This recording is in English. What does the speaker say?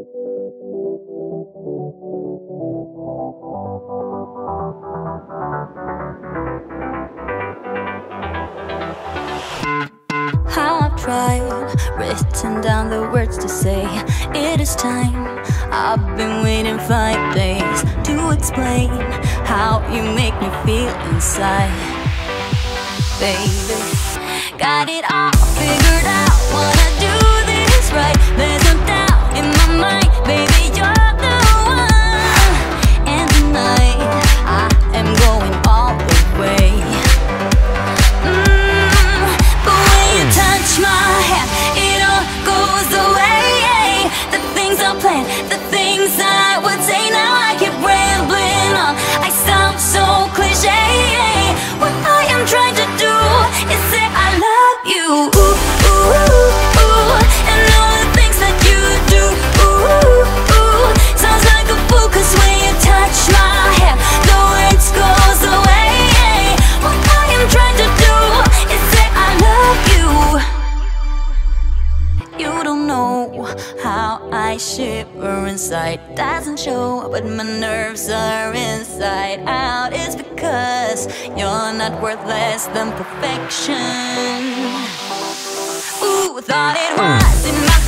I've tried, written down the words to say it is time. I've been waiting 5 days to explain how you make me feel inside. Baby, got it all figured out, wanna do this right. There's no doubt in my mind, baby, you're the one. And tonight, I am going all the way. Touch my hand, it all goes away. The things I planned, the things I would say, now I keep rambling on. I sound so cliche. What I am trying to do is say I love you. Ooh, ooh, ooh, ooh. And all the things that you do. Ooh, ooh, ooh. Sounds like a fool, 'cause when you touch my hand, the words goes away. What I am trying to do is say I love you. You don't know how I shiver inside. Doesn't show, but my nerves are inside out. It's because you're not worth less than perfection. Ooh, thought it was in my